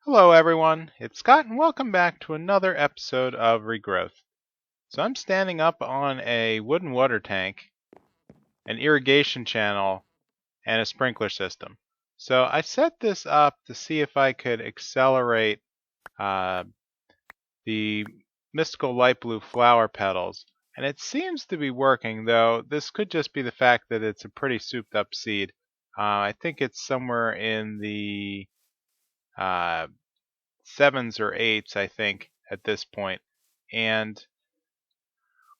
Hello everyone, it's Scott and welcome back to another episode of Regrowth. So I'm standing up on a wooden water tank, an irrigation channel, and a sprinkler system. So I set this up to see if I could accelerate the mystical light blue flower petals. And it seems to be working, though this could just be the fact that it's a pretty souped up seed. I think it's somewhere in the sevens or eights, I think, at this point. And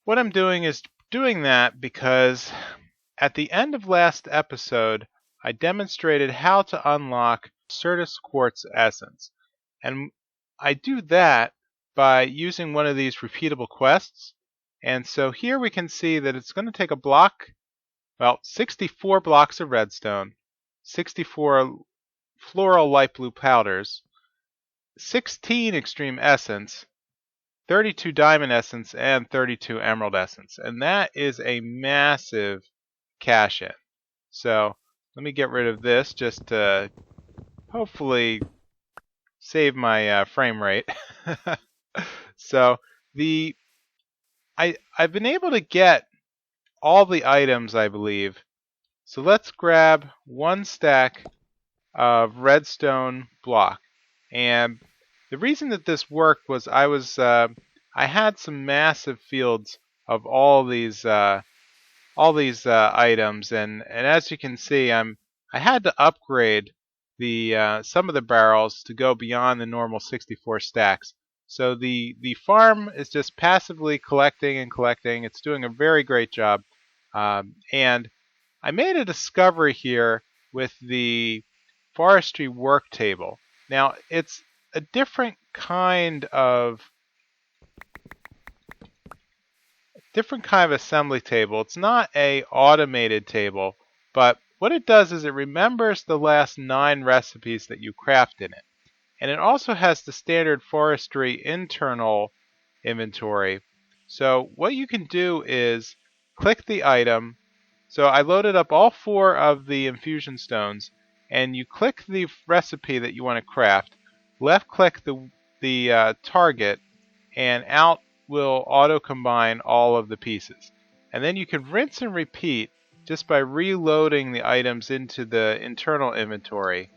what I'm doing is doing that because at the end of last episode, I demonstrated how to unlock Certus Quartz essence. And I do that by using one of these repeatable quests. And so here we can see that it's going to take a block, 64 blocks of redstone, 64 floral light blue powders, 16 extreme essence, 32 diamond essence, and 32 emerald essence. And that is a massive cash in. So let me get rid of this just to hopefully save my frame rate. So I've been able to get all the items, I believe. So let's grab one stack of redstone block. And the reason that this worked was I had some massive fields of all these items, and as you can see, I had to upgrade the some of the barrels to go beyond the normal 64 stacks. So the farm is just passively collecting and collecting. It's doing a very great job, and I made a discovery here with the forestry work table. Now it's a different kind of assembly table. It's not a automated table, but what it does is it remembers the last 9 recipes that you craft in it. And it also has the standard forestry internal inventory. So what you can do is click the item. So I loaded up all 4 of the infusion stones, and you click the recipe that you want to craft, left click the target, and out will auto combine all of the pieces. And then you can rinse and repeat just by reloading the items into the internal inventory.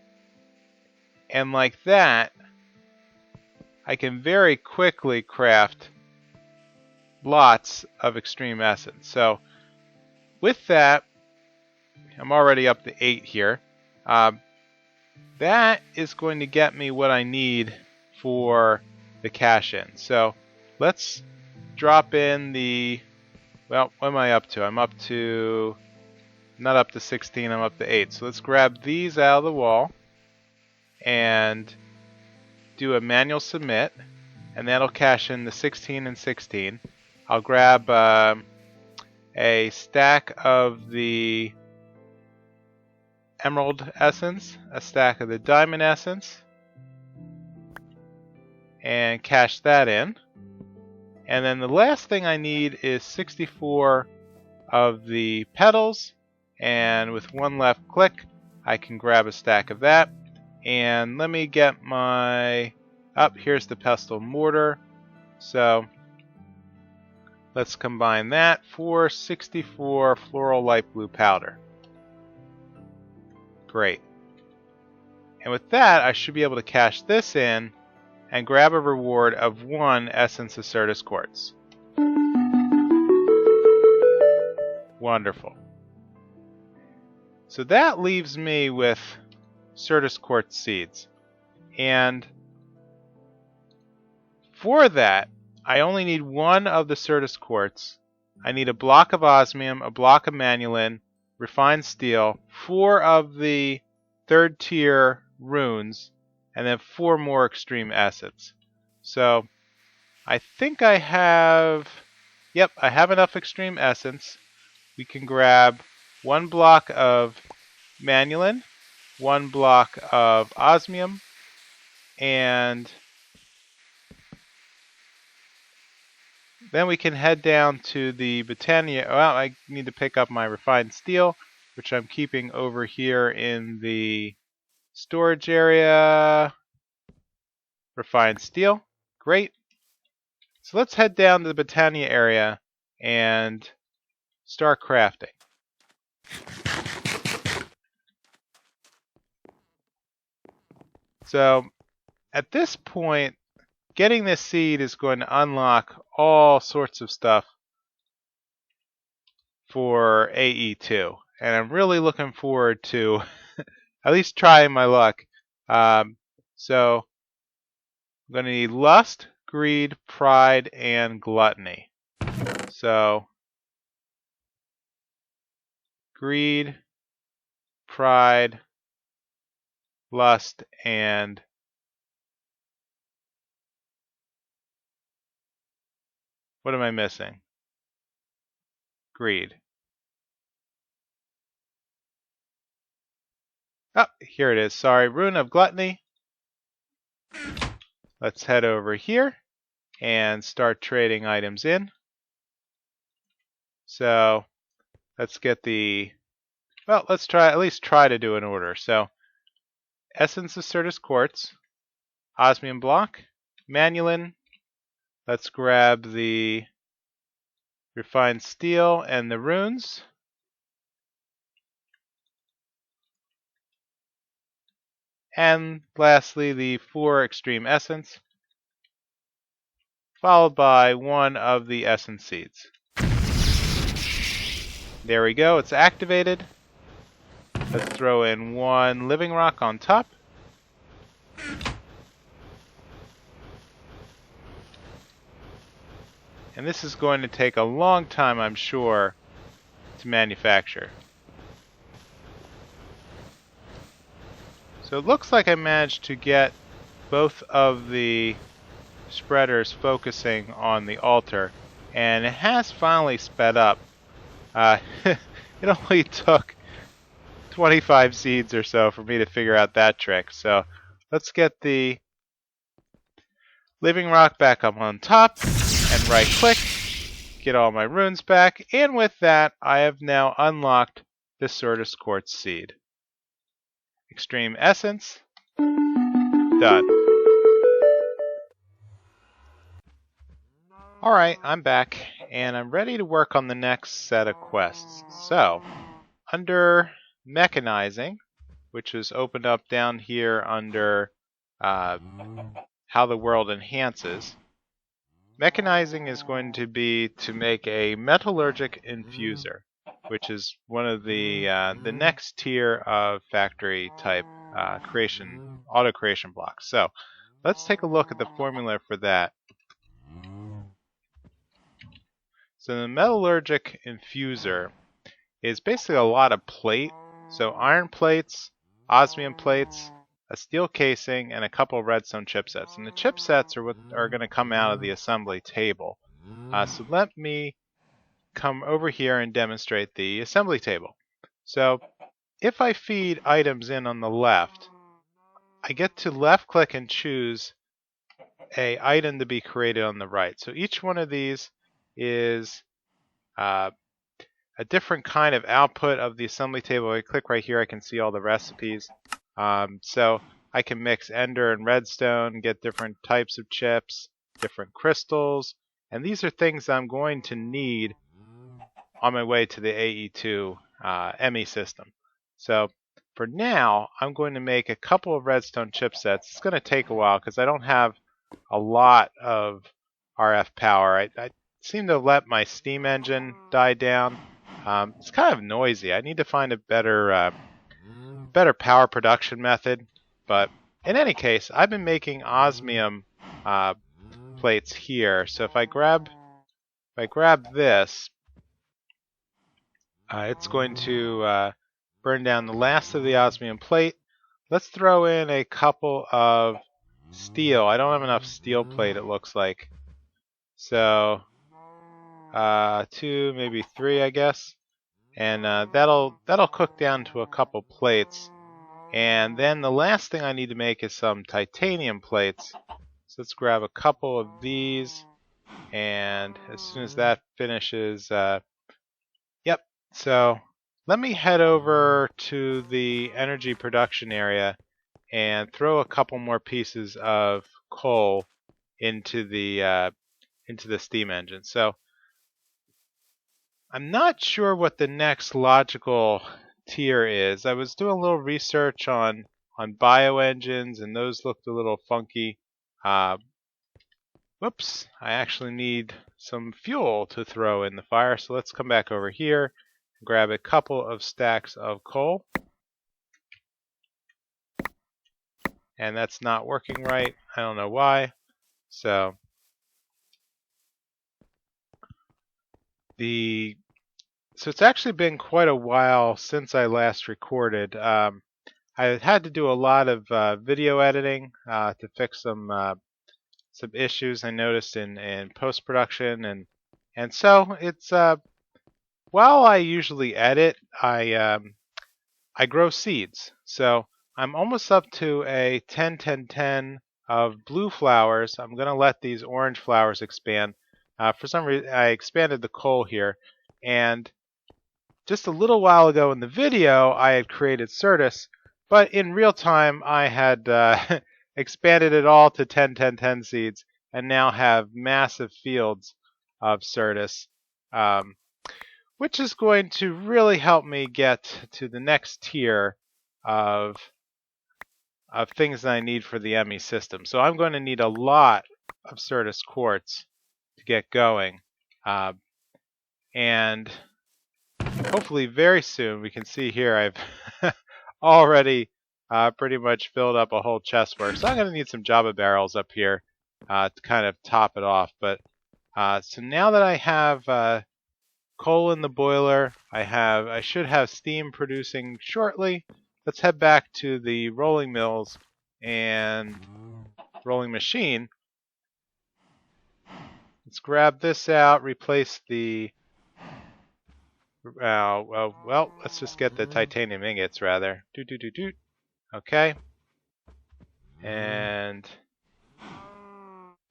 And like that, I can very quickly craft lots of extreme essence. So with that, I'm already up to 8 here. That is going to get me what I need for the cash in. So let's drop in the, well, what am I up to? I'm up to, not up to 16, I'm up to 8. So let's grab these out of the wall and do a manual submit, and that'll cash in the 16 and 16. I'll grab a stack of the emerald essence, a stack of the diamond essence, and cash that in. And then the last thing I need is 64 of the petals, and with one left click I can grab a stack of that. And let me get my, here's the pestle mortar. So let's combine that for 64 floral light blue powder. Great. And with that, I should be able to cash this in and grab a reward of 1 essence of Certus Quartz. Wonderful. So that leaves me with Certus Quartz seeds. And for that, I only need 1 of the Certus Quartz. I need a block of osmium, a block of manulin, refined steel, 4 of the 3rd tier runes, and then 4 more extreme essence. So I think I have, yep, I have enough extreme essence. We can grab 1 block of manulin, 1 block of osmium, and then we can head down to the Botania. Well, I need to pick up my refined steel, which I'm keeping over here in the storage area. refined steel. Great. So let's head down to the Botania area and start crafting. So at this point, getting this seed is going to unlock all sorts of stuff for AE2. And I'm really looking forward to at least trying my luck. So I'm going to need lust, greed, pride, and gluttony. So greed, pride, lust, and what am I missing? Greed. Oh, here it is. Sorry, Rune of Gluttony. Let's head over here and start trading items in. So let's get the, well, let's at least try to do an order. So Essence of Certus Quartz, Osmium Block, Manulin. Let's grab the Refined Steel and the runes. And lastly, the 4 Extreme Essence, followed by 1 of the Essence Seeds. There we go, it's activated. Let's throw in 1 Living Rock on top. And this is going to take a long time, I'm sure, to manufacture. So it looks like I managed to get both of the spreaders focusing on the altar, and it has finally sped up. It only took 25 seeds or so for me to figure out that trick. So let's get the Living Rock back up on top and right click, get all my runes back, and with that I have now unlocked the Certus Quartz seed. Extreme Essence, done. Alright, I'm back, and I'm ready to work on the next set of quests. So, under Mechanizing, which is opened up down here under How the World Enhances, Mechanizing is going to be to make a Metallurgic Infuser, which is one of the next tier of factory type auto creation blocks. So, let's take a look at the formula for that. So the Metallurgic Infuser is basically a lot of plate. So iron plates, osmium plates, a steel casing, and a couple of redstone chipsets. And the chipsets are what are going to come out of the assembly table. So let me come over here and demonstrate the assembly table. So if I feed items in on the left, I get to left click and choose an item to be created on the right. So each one of these is a different kind of output of the assembly table. I click right here, I can see all the recipes. So I can mix ender and redstone, get different types of chips, different crystals, and these are things I'm going to need on my way to the AE2 ME system. So for now, I'm going to make a couple of redstone chipsets. It's going to take a while because I don't have a lot of RF power. I seem to have let my steam engine die down. It's kind of noisy. I need to find a better power production method. But in any case, I've been making osmium plates here. So if I grab this, it's going to burn down the last of the osmium plate. Let's throw in a couple of steel. I don't have enough steel plate, it looks like. So 2, maybe 3, I guess. And that'll cook down to a couple plates. And then the last thing I need to make is some titanium plates. So let's grab a couple of these. And as soon as that finishes, yep. So let me head over to the energy production area and throw a couple more pieces of coal into the steam engine. So I'm not sure what the next logical tier is. I was doing a little research on bioengines, and those looked a little funky. Whoops, I actually need some fuel to throw in the fire, so let's come back over here and grab a couple of stacks of coal. And that's not working right. I don't know why. So it's actually been quite a while since I last recorded. I had to do a lot of video editing to fix some issues I noticed in post-production, and so it's while I usually edit, I grow seeds. So I'm almost up to a 10-10-10 of blue flowers. I'm going to let these orange flowers expand. For some reason, I expanded the coal here, and just a little while ago in the video, I had created Certus, but in real time, I had expanded it all to 10-10-10 seeds, and now have massive fields of Certus, which is going to really help me get to the next tier of things that I need for the ME system. So I'm going to need a lot of Certus Quartz to get going, and hopefully very soon. We can see here I've already pretty much filled up a whole chest work. So I'm going to need some Java barrels up here to kind of top it off. But so now that I have coal in the boiler, I should have steam producing shortly. Let's head back to the rolling mills and rolling machine. Let's grab this out, replace the well, let's just get the titanium ingots rather. Okay. And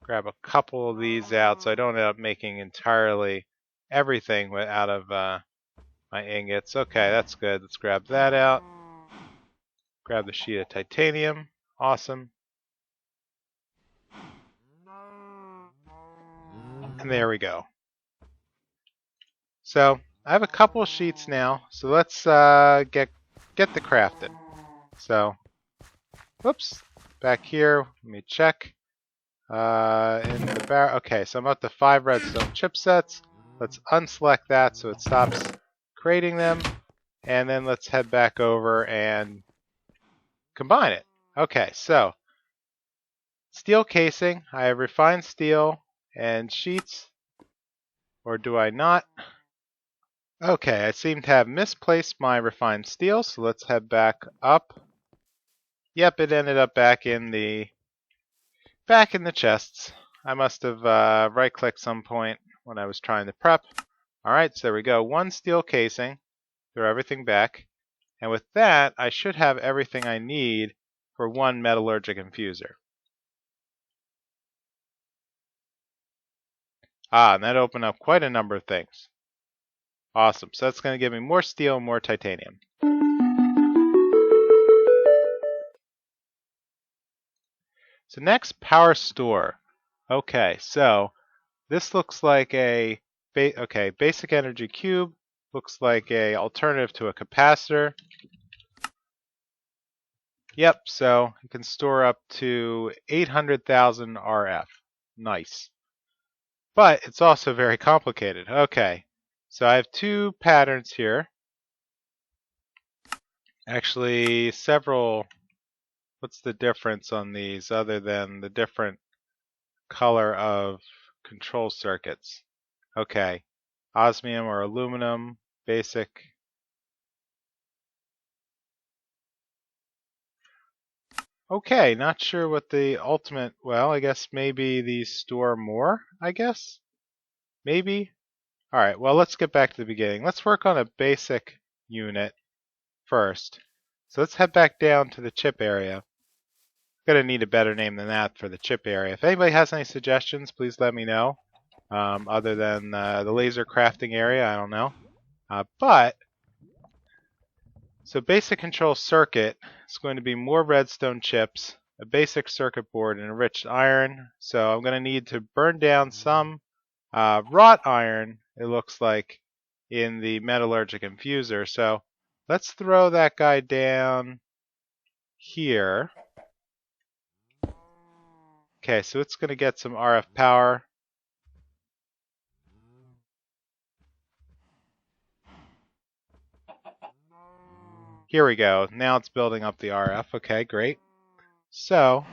grab a couple of these out so I don't end up making entirely everything out of my ingots. Okay, that's good. Let's grab that out. Grab the sheet of titanium. Awesome. And there we go. So I have a couple of sheets now, so let's get the crafting. So, whoops, back here. Let me check. In the barrel. Okay, so I'm up to 5 redstone chipsets. Let's unselect that so it stops creating them, and then let's head back over and combine it. Okay, so steel casing. I have refined steel and sheets, or do I not? Okay, I seem to have misplaced my refined steel, so let's head back up. Yep, it ended up back in the chests. I must have right-clicked some point when I was trying to prep. Alright, so there we go. 1 steel casing. Throw everything back. And with that, I should have everything I need for 1 Metallurgic Infuser. And that opened up quite a number of things. Awesome. So that's going to give me more steel and more titanium. So next, power store. Okay, so this looks like a basic energy cube. Looks like a alternative to a capacitor. Yep, so you can store up to 800,000 RF. Nice. But it's also very complicated. Okay, so I have 2 patterns here. Actually, several. What's the difference on these other than the different color of control circuits? Okay, osmium or aluminum, basic. Okay, not sure what the ultimate, well, I guess maybe these store more, I guess? Maybe? Alright, well, let's get back to the beginning. Let's work on a basic unit first. So let's head back down to the chip area. Gonna need a better name than that for the chip area. If anybody has any suggestions, please let me know. Other than the laser crafting area, I don't know. So basic control circuit is going to be more redstone chips, a basic circuit board, and enriched iron. So I'm going to need to burn down some wrought iron, it looks like, in the Metallurgic Infuser. So let's throw that guy down here. Okay, so it's going to get some RF power. Here we go. Now it's building up the RF. Okay, great. So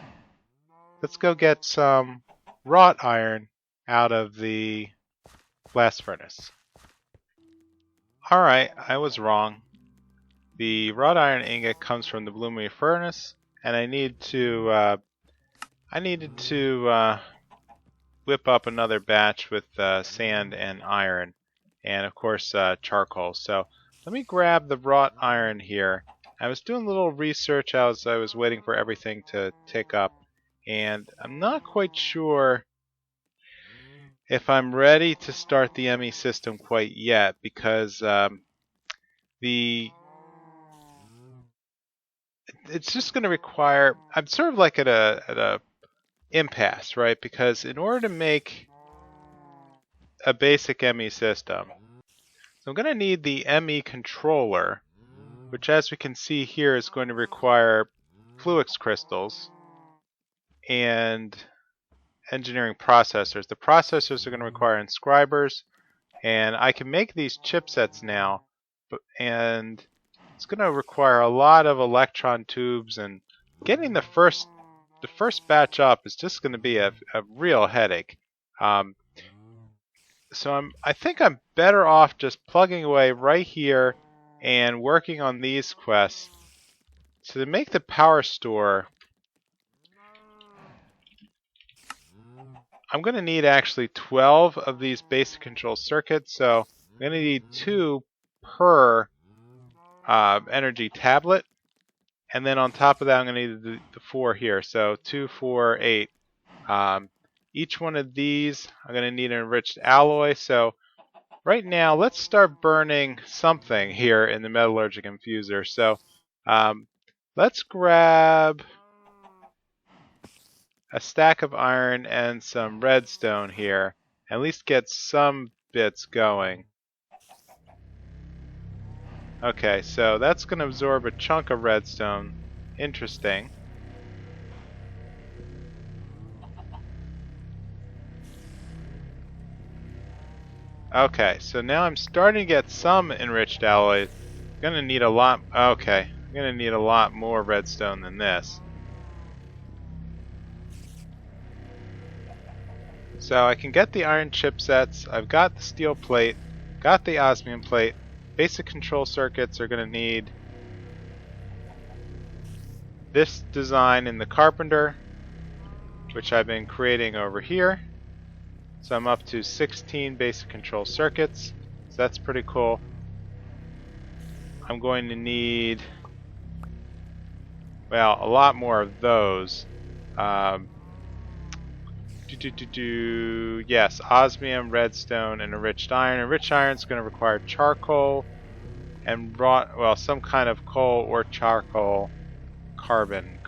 let's go get some wrought iron out of the blast furnace. Alright, I was wrong. The wrought iron ingot comes from the blooming furnace, and I needed to whip up another batch with sand and iron, and of course charcoal. So let me grab the wrought iron here. I was doing a little research as I was waiting for everything to tick up, and I'm not quite sure if I'm ready to start the ME system quite yet, because it's just going to require. I'm sort of like at a impasse, right? Because in order to make a basic ME system, so I'm going to need the ME controller, which, as we can see here, is going to require Fluix crystals and engineering processors. The processors are going to require inscribers, and I can make these chipsets now, and it's going to require a lot of electron tubes, and getting the first batch up is just going to be a real headache. So I think I'm better off just plugging away right here and working on these quests. So to make the power store, I'm going to need actually 12 of these basic control circuits. So I'm going to need 2 per energy tablet. And then on top of that, I'm going to need the 4 here. So 2, 4, 8. Each one of these, I'm going to need an enriched alloy. So right now, let's start burning something here in the Metallurgic Infuser. So let's grab a stack of iron and some redstone here. At least get some bits going. Okay, so that's going to absorb a chunk of redstone. Interesting. Okay, so now I'm starting to get some enriched alloys. I'm going to need a lot. Okay, I'm going to need a lot more redstone than this. So I can get the iron chipsets. I've got the steel plate, got the osmium plate. Basic control circuits are going to need this design in the carpenter, which I've been creating over here. So I'm up to 16 basic control circuits. So that's pretty cool. I'm going to need, well, a lot more of those. Yes, osmium, redstone, and enriched iron. Enriched iron is going to require charcoal and some kind of coal or charcoal. Carbon,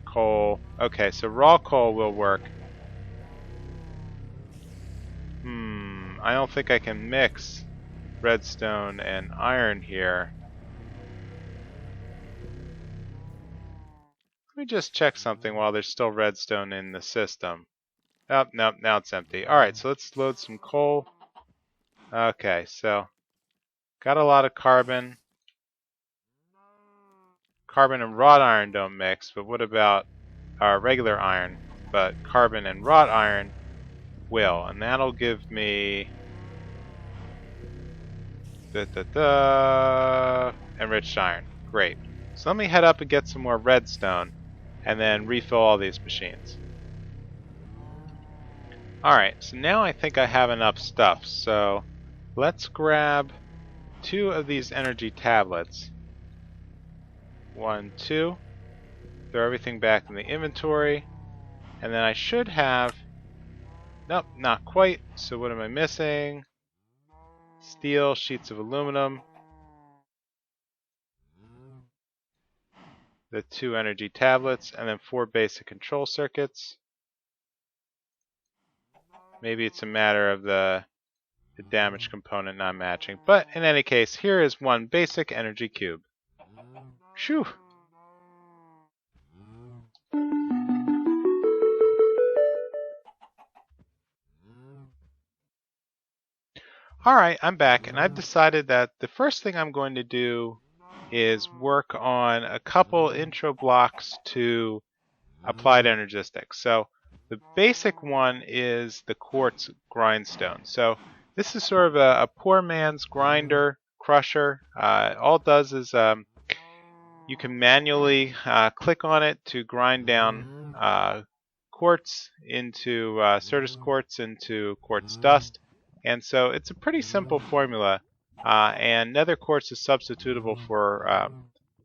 coal. Okay, so raw coal will work. I don't think I can mix redstone and iron here. Let me just check something while there's still redstone in the system. Oh, no, now it's empty. Alright, so let's load some coal. Okay, so got a lot of carbon. Carbon and wrought iron don't mix, but what about our regular iron? But carbon and wrought iron will, and that'll give me enriched iron. Great. So let me head up and get some more redstone, and then refill all these machines. Alright, so now I think I have enough stuff, so let's grab 2 of these energy tablets. 1, 2. Throw everything back in the inventory, and then I should have... Nope, not quite. So what am I missing? Steel, sheets of aluminum. the 2 energy tablets, and then 4 basic control circuits. Maybe it's a matter of the damage component not matching. But in any case, here is 1 basic energy cube. Shoo! Alright, I'm back, and I've decided that the first thing I'm going to do is work on a couple intro blocks to applied energistics. So the basic one is the quartz grindstone. So this is sort of a poor man's grinder, crusher. All it does is you can manually click on it to grind down quartz into Certus Quartz into quartz dust. And so it's a pretty simple formula, and nether quartz is substitutable for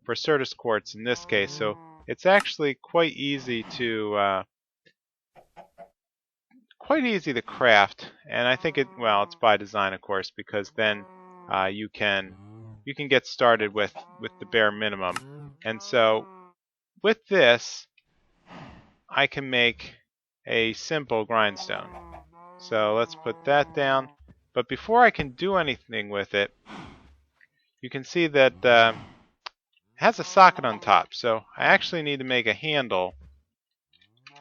Certus Quartz in this case. So it's actually quite easy to craft, and I think it's by design, of course, because then you can get started with the bare minimum. And so with this, I can make a simple grindstone. So let's put that down. But before I can do anything with it, you can see that it has a socket on top. So I actually need to make a handle,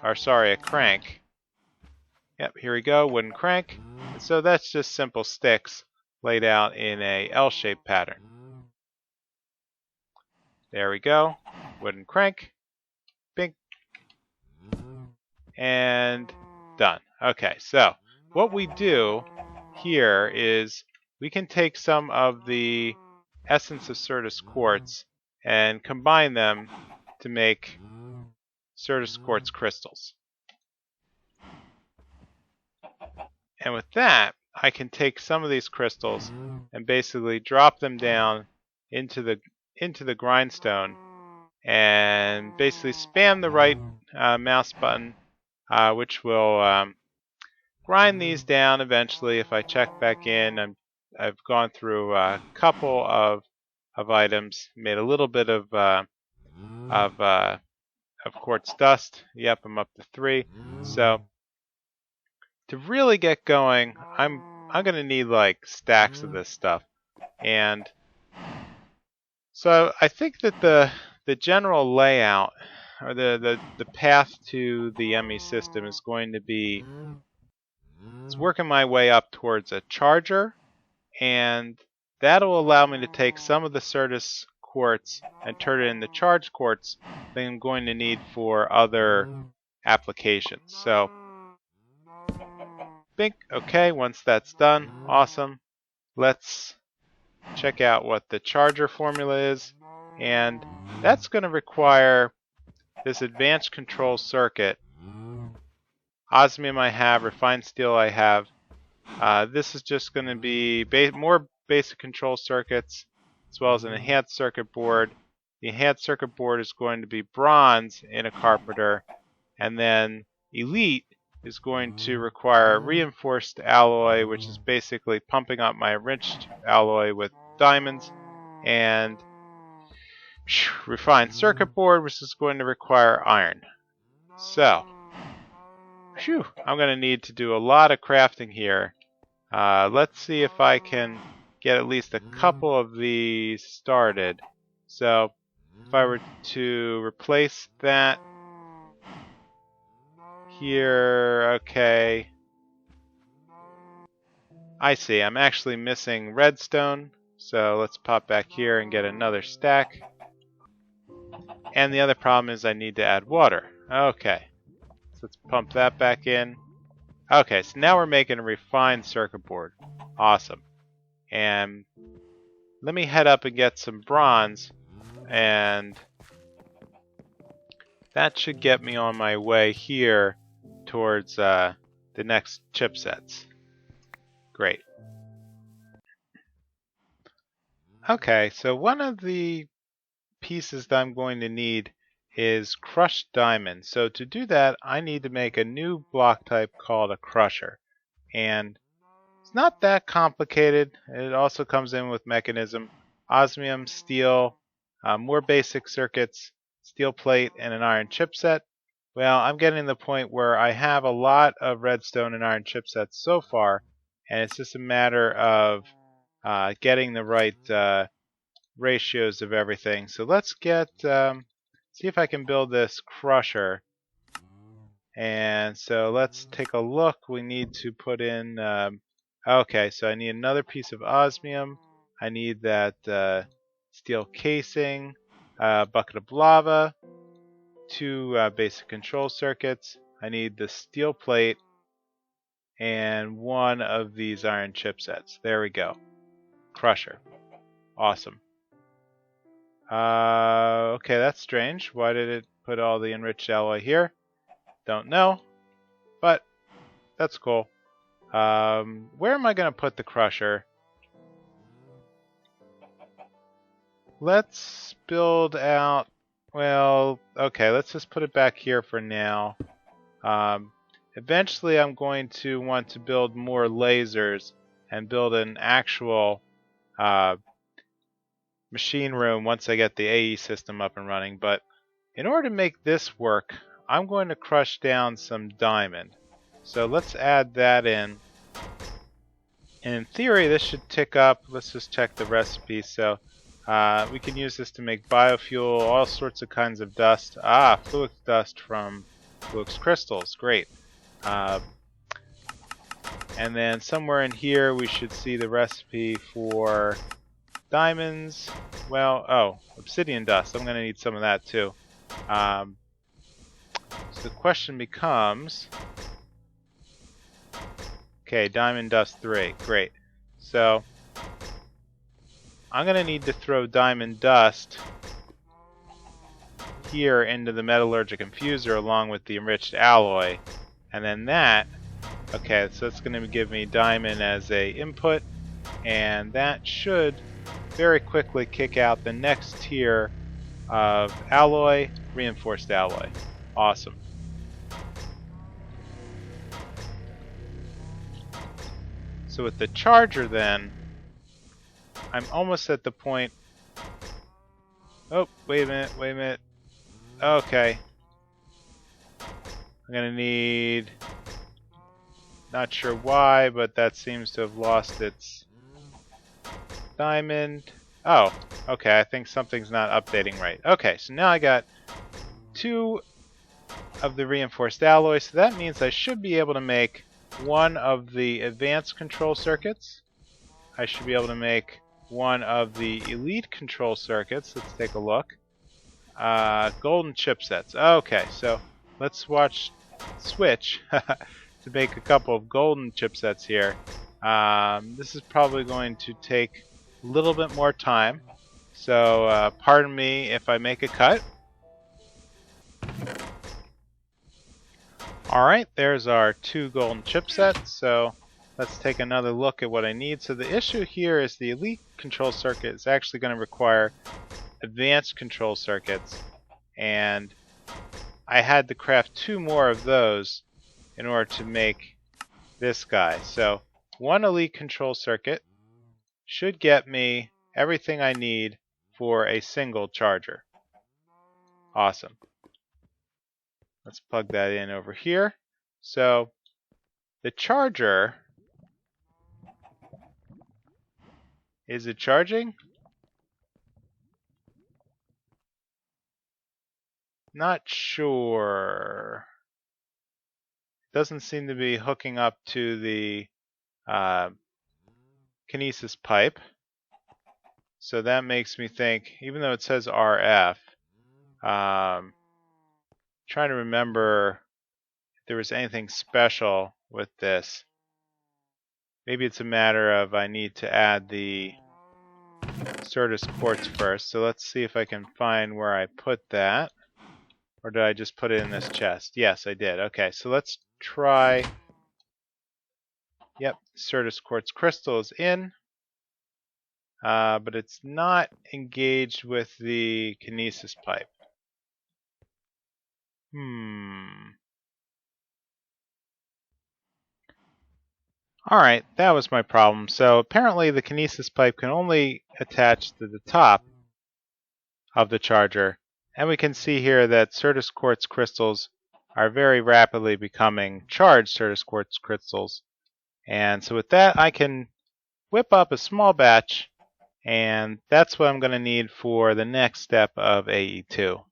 or sorry, a crank. Yep, here we go, wooden crank. And so that's just simple sticks laid out in a L-shaped pattern. There we go, wooden crank. Bing. And done. Okay, so what we do here is we can take some of the essence of Certus Quartz and combine them to make Certus Quartz crystals. And with that, I can take some of these crystals and basically drop them down into the grindstone and basically spam the right mouse button, which will grind these down eventually. If I check back in, I've gone through a couple of items, made a little bit of quartz dust. Yep, I'm up to 3. So to really get going, I'm gonna need like stacks of this stuff. And so I think that the general layout, or the path to the ME system, is going to be working my way up towards a charger, and that'll allow me to take some of the Certus Quartz and turn it into charged quartz that I'm going to need for other applications. So, bink. Okay, once that's done, awesome. Let's check out what the charger formula is, and that's going to require this advanced control circuit. Osmium I have, refined steel I have. This is just going to be more basic control circuits, as well as an enhanced circuit board. The enhanced circuit board is going to be bronze in a carpenter, and then elite is going to require reinforced alloy, which is basically pumping up my enriched alloy with diamonds, and refined circuit board, which is going to require iron. So, I'm going to need to do a lot of crafting here. Let's see if I can get at least a couple of these started. So, if I were to replace that here, okay. I see, I'm actually missing redstone. So let's pop back here and get another stack. And the other problem is I need to add water. Okay. So let's pump that back in. Okay, so now we're making a refined circuit board. Awesome. And let me head up and get some bronze, and that should get me on my way here towards the next chipsets. Great. Okay, so one of the pieces that I'm going to need is crushed diamond. So to do that, I need to make a new block type called a crusher. And it's not that complicated. It also comes in with mechanism, osmium, steel, more basic circuits. steel plate, and an iron chipset. Well, I'm getting to the point where I have a lot of redstone and iron chipsets so far, and it's just a matter of getting the right ratios of everything. So let's see if I can build this crusher. And so let's take a look. We need to put in, okay, so I need another piece of osmium. I need that steel casing, a bucket of lava, 2 basic control circuits. I need the steel plate and 1 of these iron chipsets. There we go. Crusher. Awesome. Okay, that's strange. Why did it put all the enriched alloy here? Don't know, but that's cool. Where am I going to put the crusher? Let's build out, well, okay, let's just put it back here for now. Eventually I'm going to want to build more lasers and build an actual machine room once I get the AE system up and running, but in order to make this work, I'm going to crush down some diamond. So let's add that in. And in theory, this should tick up. Let's just check the recipe. So we can use this to make biofuel, all sorts of kinds of dust. Fluix dust from Fluix crystals. Great. And then somewhere in here, we should see the recipe for diamonds. Well, obsidian dust. I'm going to need some of that too. So the question becomes, okay, diamond dust 3, great. So I'm going to need to throw diamond dust here into the Metallurgic Infuser along with the enriched alloy. And then that, okay, so it's going to give me diamond as a input, and that should very quickly kick out the next tier of alloy, reinforced alloy. Awesome. So with the charger then, I'm almost at the point, oh, wait a minute, okay. I'm gonna need, not sure why, but that seems to have lost its diamond. Oh, okay, I think something's not updating right. Okay, so now I got 2 of the reinforced alloy, so that means I should be able to make 1 of the advanced control circuits. I should be able to make 1 of the elite control circuits. Let's take a look. Golden chipsets. Okay, so let's switch to make a couple of golden chipsets here. This is probably going to take a little bit more time, so pardon me if I make a cut. Alright, there's our 2 golden chipsets, so let's take another look at what I need. So the issue here is the elite control circuit is actually going to require advanced control circuits, and I had to craft 2 more of those in order to make this guy. So 1 elite control circuit should get me everything I need for a single charger. Awesome. Let's plug that in over here. So the charger, is it charging? Not sure. It doesn't seem to be hooking up to the kinesis pipe. So that makes me think, even though it says RF, trying to remember if there was anything special with this. Maybe it's a matter of I need to add the Certus Quartz first. So let's see if I can find where I put that. Or did I just put it in this chest? Yes, I did. Okay, so let's try. Yep, Certus Quartz crystal is in. But it's not engaged with the kinesis pipe. Alright, that was my problem. So apparently the kinesis pipe can only attach to the top of the charger And we can see here that Certus Quartz crystals are very rapidly becoming charged Certus Quartz crystals. And so with that, I can whip up a small batch, and that's what I'm going to need for the next step of AE2.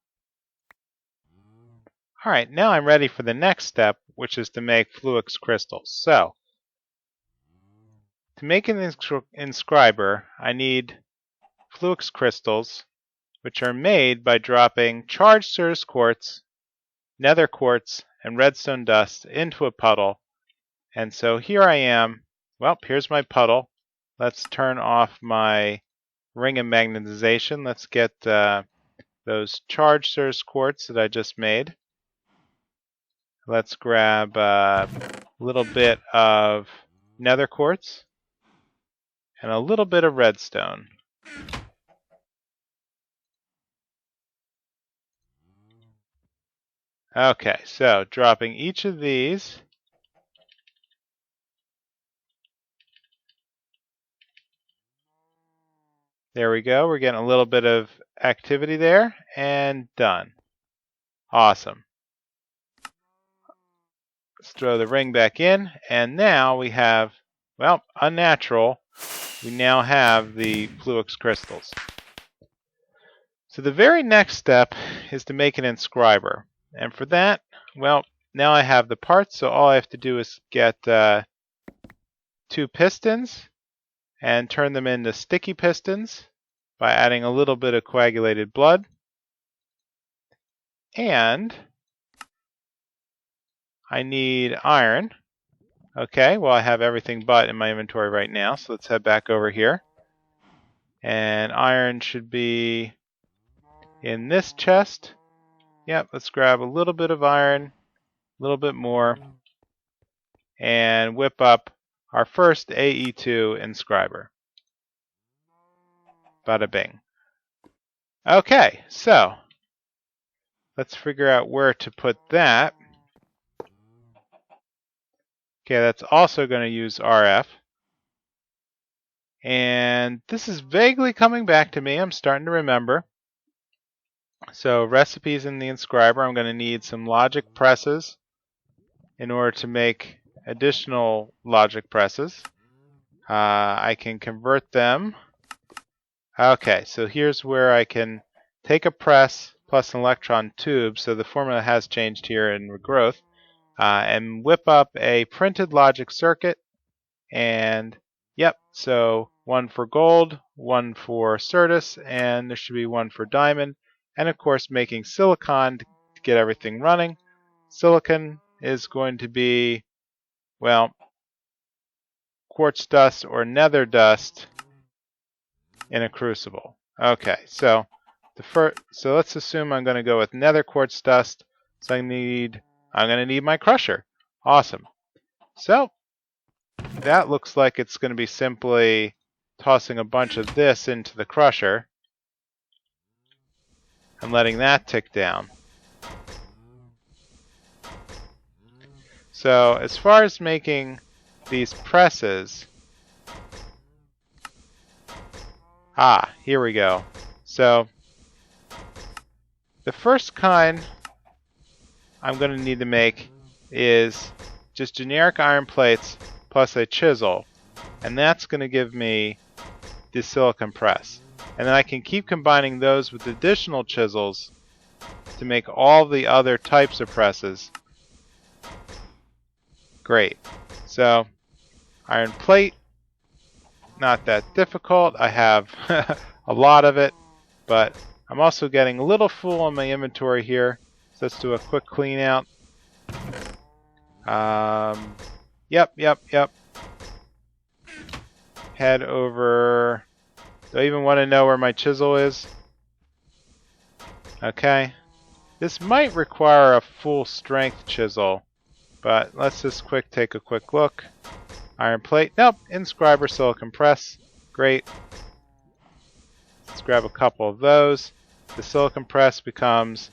Alright, now I'm ready for the next step, which is to make Fluix crystals. So, to make an inscriber, I need Fluix crystals, which are made by dropping charged Certus Quartz, nether quartz, and redstone dust into a puddle. And so here I am. Well, here's my puddle. Let's turn off my ring of magnetization. Let's get those charged Certus Quartz that I just made. Let's grab a little bit of nether quartz and a little bit of redstone. Okay, so dropping each of these. There we go. We're getting a little bit of activity there, and done. Awesome. Let's throw the ring back in, and now we have, well, unnatural. We now have the Fluix crystals. So the very next step is to make an inscriber. And for that, well, now I have the parts, so all I have to do is get 2 pistons and turn them into sticky pistons by adding a little bit of coagulated blood. And I need iron. Okay, well I have everything but in my inventory right now, so let's head back over here. And iron should be in this chest. Yep, let's grab a little bit of iron, a little bit more, and whip up our first AE2 inscriber. Bada bing. Okay, so let's figure out where to put that. Okay, that's also going to use RF. And this is vaguely coming back to me. I'm starting to remember. So recipes in the inscriber, I'm going to need some logic presses in order to make additional logic presses. I can convert them. Okay, so here's where I can take a press plus an electron tube, so the formula has changed here in Regrowth, and whip up a printed logic circuit. And yep, so one for gold, one for Certus, and there should be one for diamond. And of course making silicon to get everything running. Silicon is going to be, well, quartz dust or nether dust in a crucible. Okay, so let's assume I'm going to go with nether quartz dust. So I'm going to need my crusher. Awesome. So that looks like it's going to be simply tossing a bunch of this into the crusher and letting that tick down. So as far as making these presses, here we go. So the first kind I'm going to need to make is just generic iron plates plus a chisel, and that's going to give me the silicon press. And then I can keep combining those with additional chisels to make all the other types of presses. Great. So, iron plate, not that difficult. I have a lot of it, but I'm also getting a little full on my inventory here. So let's do a quick clean out. Yep. Head over. Do I even want to know where my chisel is? Okay. This might require a full strength chisel, but let's just take a quick look. Iron plate. Nope. Inscriber silicon press. Great. Let's grab a couple of those. The silicon press becomes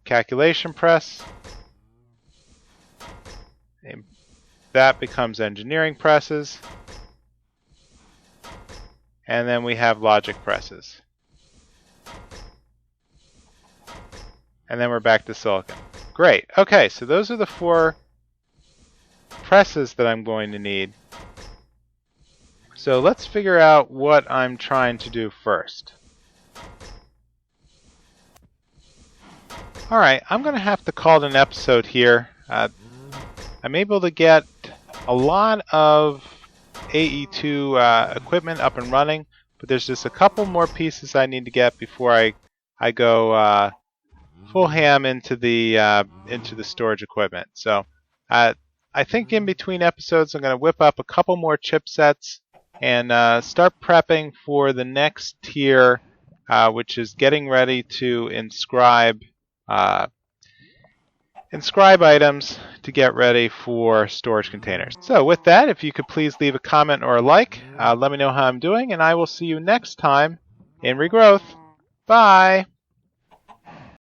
calculation press. And that becomes engineering presses. And then we have logic presses. And then we're back to silicon. Great. Okay, so those are the 4 presses that I'm going to need. So let's figure out what I'm trying to do first. Alright, I'm going to have to call it an episode here. I'm able to get a lot of AE2 equipment up and running, but there's just a couple more pieces I need to get before I go full ham into the storage equipment. So I think in between episodes I'm going to whip up a couple more chipsets and start prepping for the next tier, which is getting ready to inscribe items to get ready for storage containers. So with that, if you could please leave a comment or a like, let me know how I'm doing, and I will see you next time in Regrowth. Bye!